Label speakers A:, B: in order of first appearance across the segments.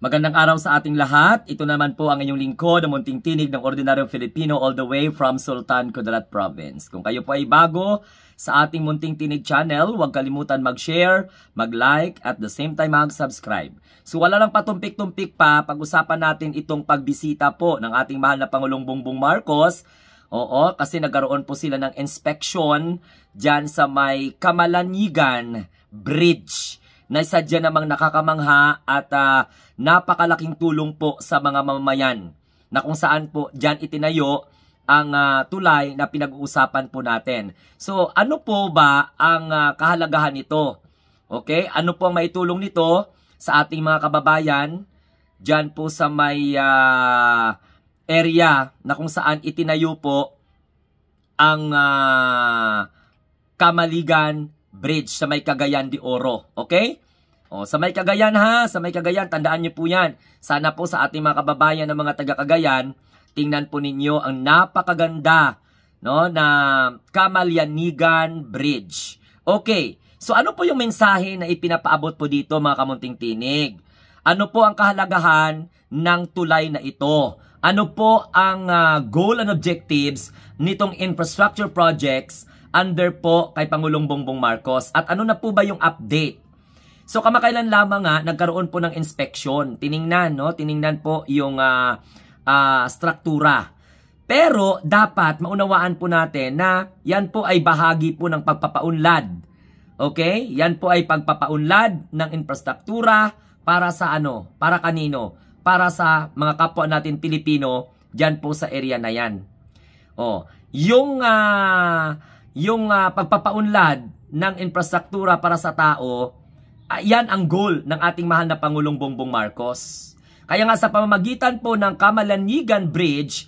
A: Magandang araw sa ating lahat. Ito naman po ang inyong lingkod, ang munting tinig ng ordinaryong Filipino all the way from Sultan Kudarat Province. Kung kayo po ay bago sa ating munting tinig channel, huwag kalimutan mag-share, mag-like, at the same time mag-subscribe. So wala lang patumpik-tumpik pa, pag-usapan natin itong pagbisita po ng ating mahal na Pangulong Bongbong Marcos. Oo, kasi nagkaroon po sila ng inspection dyan sa may Kamalanigan Bridge na sadya namang nakakamangha at napakalaking tulong po sa mga mamamayan na kung saan po dyan itinayo ang tulay na pinag-uusapan po natin. So ano po ba ang kahalagahan nito? Okay, ano po ang maitulong nito sa ating mga kababayan dyan po sa may area na kung saan itinayo po ang Kamaligan Bridge sa may Cagayan de Oro. Okay? O, sa may Cagayan ha, sa may Cagayan, tandaan niyo po yan. Sana po sa ating mga kababayan ng mga taga-Cagayan, tingnan po ninyo ang napakaganda no, na Kamalanigan Bridge. Okay, so ano po yung mensahe na ipinapaabot po dito mga kamunting tinig? Ano po ang kahalagahan ng tulay na ito? Ano po ang goal and objectives nitong infrastructure projects under po kay Pangulong Bongbong Marcos? At ano na po ba yung update? So kamakailan lamang nagkaroon po ng inspection. Tiningnan, no? Tiningnan po yung struktura. Pero dapat maunawaan po natin na yan po ay bahagi po ng pagpapaunlad. Okay? Yan po ay pagpapaunlad ng infrastruktura para sa ano? Para kanino? Para sa mga kapwa natin Pilipino dyan po sa area na yan. Oh, yung pagpapaunlad ng infrastruktura para sa tao, yan ang goal ng ating mahal na Pangulong Bongbong Marcos. Kaya nga sa pamamagitan po ng Kamalanigan Bridge,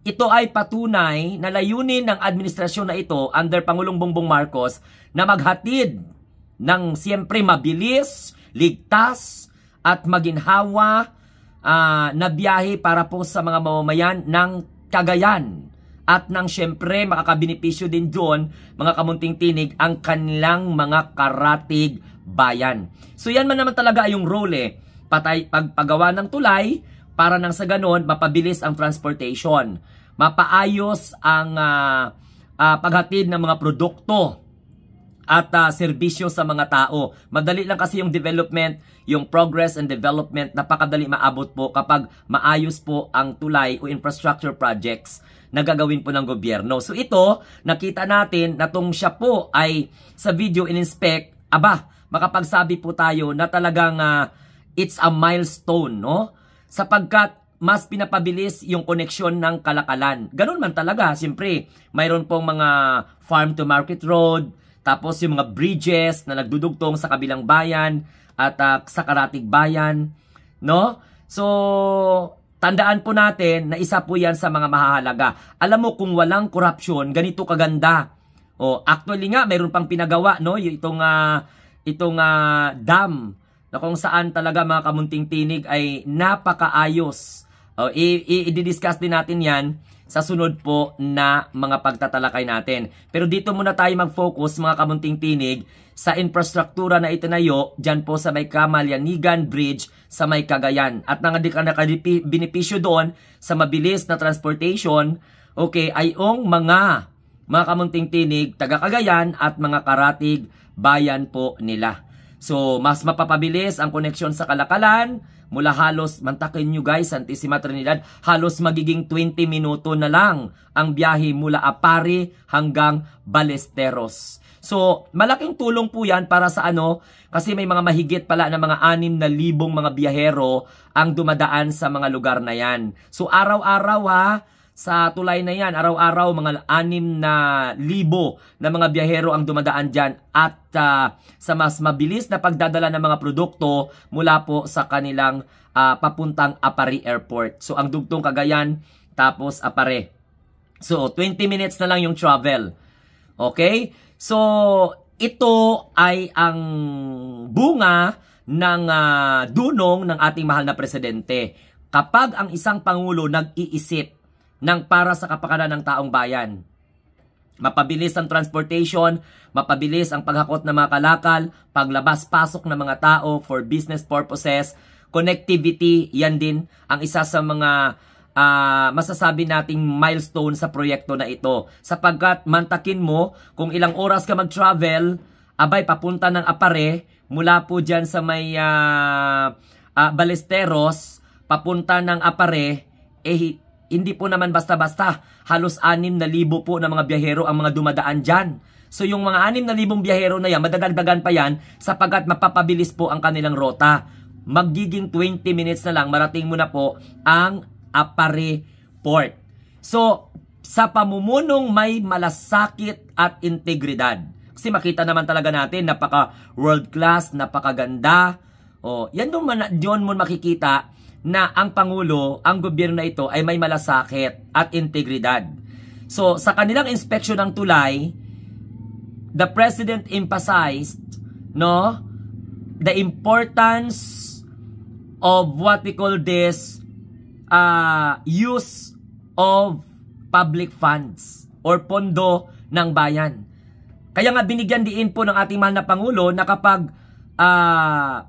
A: ito ay patunay na layunin ng administrasyon na ito under Pangulong Bongbong Marcos na maghatid ng siyempre mabilis, ligtas at maginhawa na biyahe para po sa mga mamamayan ng Cagayan. At nang siyempre makakabenepisyo din doon, mga kamunting tinig, ang kanilang mga karatig bayan. So yan man naman talaga yung role pagpagawa ng tulay para nang sa ganon mapabilis ang transportation. Mapaayos ang paghatid ng mga produkto at serbisyo sa mga tao. Madali lang kasi yung development, yung progress and development, napakadali maabot po kapag maayos po ang tulay o infrastructure projects na gagawin po ng gobyerno. So ito, nakita natin na tong siya po ay sa video in-inspect, makapagsabi po tayo na talagang it's a milestone, no? Sapagkat mas pinapabilis yung koneksyon ng kalakalan. Ganun man talaga, siyempre, mayroon pong mga farm to market road, tapos yung mga bridges na nagdudugtong sa kabilang bayan at sa karatig bayan, no? So, tandaan po natin na isa po yan sa mga mahahalaga. Alam mo, kung walang korupsyon, ganito kaganda. O, actually nga, mayroon pang pinagawa, no? Itong dam na kung saan talaga mga kamunting tinig ay napakaayos. I-discuss din natin yan sa sunod po na mga pagtatalakay natin. Pero dito muna tayo mag-focus mga kamunting tinig sa infrastruktura na itinayo dyan po sa may Kamalanigan Bridge sa may Cagayan. At nakadibenepisyo doon sa mabilis na transportation, okay, ay yung mga kamunting tinig, taga-Cagayan at mga karatig bayan po nila. So, mas mapapabilis ang koneksyon sa kalakalan mula halos, mantakin nyo guys, Santissima Trinidad, halos magiging 20 minuto na lang ang biyahe mula Apari hanggang Balesteros. So, malaking tulong po yan para sa ano, kasi may mga mahigit pala na mga 6,000 mga biyahero ang dumadaan sa mga lugar na yan. So, araw-araw sa tulay na yan, araw-araw mga 6,000 na mga biyahero ang dumadaan dyan at sa mas mabilis na pagdadala ng mga produkto mula po sa kanilang papuntang Apari Airport. So ang dugtong Cagayan tapos Apari. So 20 minutes na lang yung travel. Okay? So ito ay ang bunga ng dunong ng ating mahal na presidente. Kapag ang isang pangulo nag-iisip ng para sa kapakanan ng taong bayan, mapabilis ang transportation, mapabilis ang paghakot ng mga kalakal, paglabas-pasok ng mga tao for business purposes, connectivity, yan din ang isa sa mga masasabi nating milestone sa proyekto na ito. Sapagkat mantakin mo kung ilang oras ka mag-travel, abay papunta ng Apare, mula po dyan sa may Ballesteros, papunta ng Apare, hindi po naman basta-basta. Halos 6,000 po ng mga biyahero ang mga dumadaan dyan. So yung mga 6,000 biyahero na yan, madadagdagan pa yan sapagkat mapapabilis po ang kanilang rota. Magiging 20 minutes na lang, marating mo na po ang Apare Port. So, sa pamumunong may malasakit at integridad. Kasi makita naman talaga natin, napaka world class, napakaganda. Yan doon mo makikita na ang Pangulo, ang gobyerno na ito ay may malasakit at integridad. So, sa kanilang inspeksyon ng tulay, the President emphasized the importance of what we call this use of public funds or pondo ng bayan. Kaya nga binigyan diin po ng ating mahal na Pangulo na kapag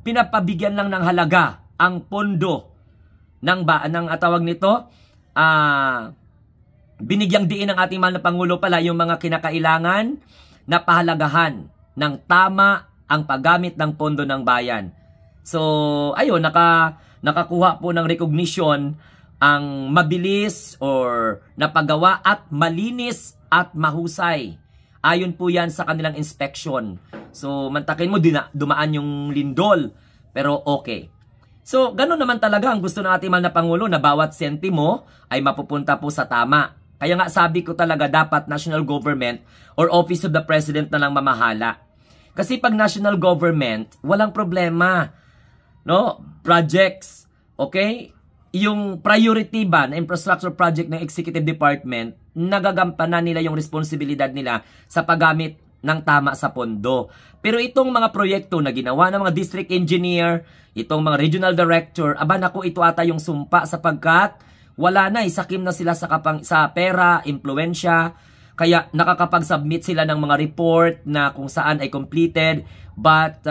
A: pinapabigyan lang ng halaga ang pondo ng atawag nito, binigyang diin ng ating mahal na Pangulo pala yung mga kinakailangan na pahalagahan ng tama ang paggamit ng pondo ng bayan. So, ayun, nakakuha po ng recognition ang mabilis or napagawa at malinis at mahusay. Ayon po yan sa kanilang inspection. So, mantakin mo, dumaan yung lindol. Pero okay. So, ganun naman talaga ang gusto ng ating mahal na Pangulo na bawat sentimo ay mapupunta po sa tama. Kaya nga sabi ko talaga dapat national government or Office of the President na lang mamahala. Kasi pag national government, walang problema. Projects, okay? Yung priority ba na infrastructure project ng Executive Department, nagagampanan nila yung responsibilidad nila sa paggamit ng tama sa pondo. Pero itong mga proyekto na ginawa ng mga district engineer, itong mga regional director, naku, ito ata yung sumpa sapagkat wala na, isakim na sila sa pera, impluensya, kaya nakakapag-submit sila ng mga report na kung saan ay completed, but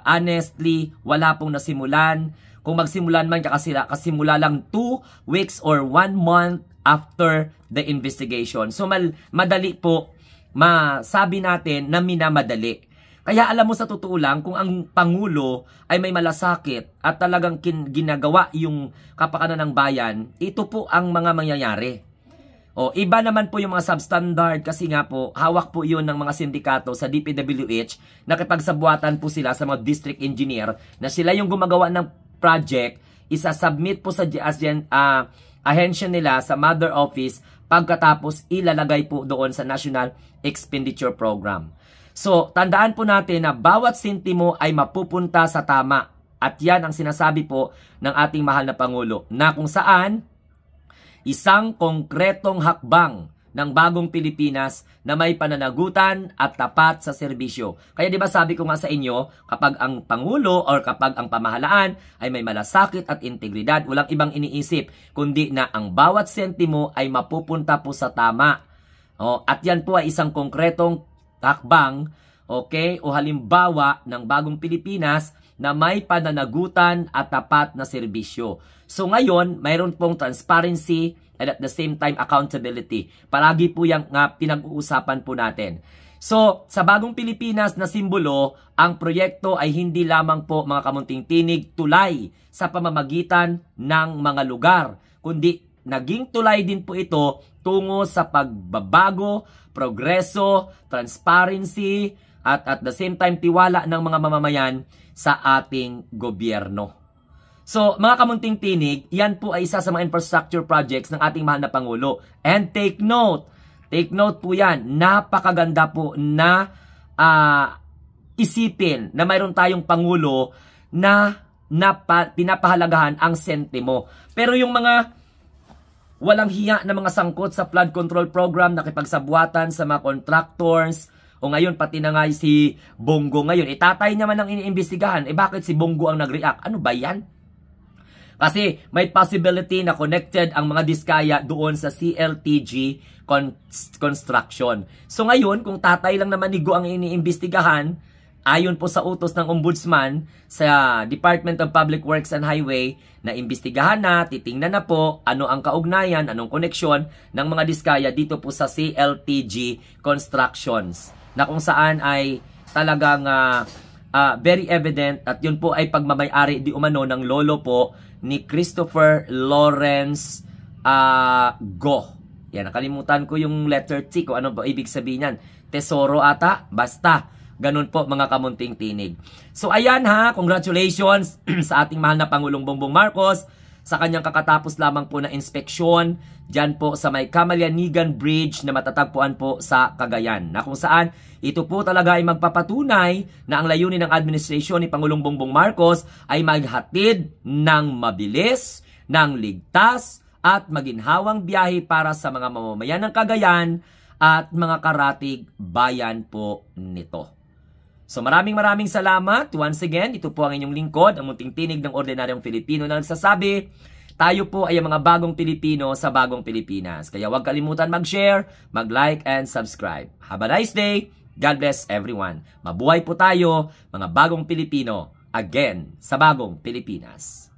A: honestly, wala pong nasimulan. Kung magsimulan man, kasimula lang 2 weeks or 1 month after the investigation. So madali po masabi natin na minamadali. Kaya alam mo sa totoo lang, kung ang Pangulo ay may malasakit at talagang ginagawa yung kapakanan ng bayan, ito po ang mga mangyayari. Iba naman po yung mga substandard kasi nga po, hawak po yun ng mga sindikato sa DPWH, nakipagsabuatan po sila sa mga district engineer na sila yung gumagawa ng project, isa-submit po sa ahensya nila sa mother office, pagkatapos ilalagay po doon sa National Expenditure Program. So, tandaan po natin na bawat sentimo ay mapupunta sa tama. At yan ang sinasabi po ng ating mahal na Pangulo, na kung saan isang konkretong hakbang ng bagong Pilipinas na may pananagutan at tapat sa serbisyo. Kaya di ba sabi ko nga sa inyo, kapag ang Pangulo or kapag ang pamahalaan ay may malasakit at integridad, walang ibang iniisip, kundi na ang bawat sentimo ay mapupunta po sa tama. At yan po ay isang konkretong hakbang, okay, o halimbawa ng bagong Pilipinas na may pananagutan at tapat na serbisyo. So ngayon, mayroon pong transparency and at the same time accountability. Palagi po yung pinag-uusapan po natin. So, sa bagong Pilipinas na simbolo, ang proyekto ay hindi lamang po mga kamunting tinig tulay sa pamamagitan ng mga lugar, kundi naging tulay din po ito tungo sa pagbabago, progreso, transparency, at the same time tiwala ng mga mamamayan sa ating gobyerno. So, mga kamunting tinig, yan po ay isa sa mga infrastructure projects ng ating mahal na Pangulo. And take note po yan, napakaganda po na isipin na mayroon tayong Pangulo na pinapahalagahan ang sentimo. Pero yung mga walang hiya na mga sangkot sa flood control program, nakipagsabuatan sa mga contractors, o ngayon pati na nga si Bongo ngayon, tatay naman ang iniimbestigahan, bakit si Bongo ang nag-react? Ano ba yan? Kasi may possibility na connected ang mga diskaya doon sa CLTG construction. So ngayon, kung tatay lang naman ni Go ang iniimbestigahan, Ayon po sa utos ng Ombudsman sa Department of Public Works and Highway na imbestigahan na, titingnan na po ano ang kaugnayan, anong koneksyon ng mga diskaya dito po sa CLTG Constructions na kung saan ay talagang very evident at yun po ay pagmamay-ari di umano ng lolo po ni Christopher Lawrence Go. Yan, nakalimutan ko yung letter T kung ano ba ibig sabihin yan. Tesoro ata? Basta. Ganun po mga kamunting tinig. So ayan ha, congratulations sa ating mahal na Pangulong Bongbong Marcos sa kanyang kakatapos lamang po na inspeksyon dyan po sa may Kamalanigan Bridge na matatagpuan po sa Cagayan. Na kung saan ito po talaga ay magpapatunay na ang layunin ng administrasyon ni Pangulong Bongbong Marcos ay maghatid ng mabilis, ng ligtas at maginhawang biyahe para sa mga mamamayan ng Cagayan at mga karatig bayan po nito. So maraming salamat. Once again, ito po ang inyong lingkod, ang munting tinig ng ordinaryong Pilipino na nagsasabi, tayo po ay ang mga bagong Pilipino sa bagong Pilipinas. Kaya huwag kalimutan mag-share, mag-like, and subscribe. Have a nice day. God bless everyone. Mabuhay po tayo, mga bagong Pilipino, again, sa bagong Pilipinas.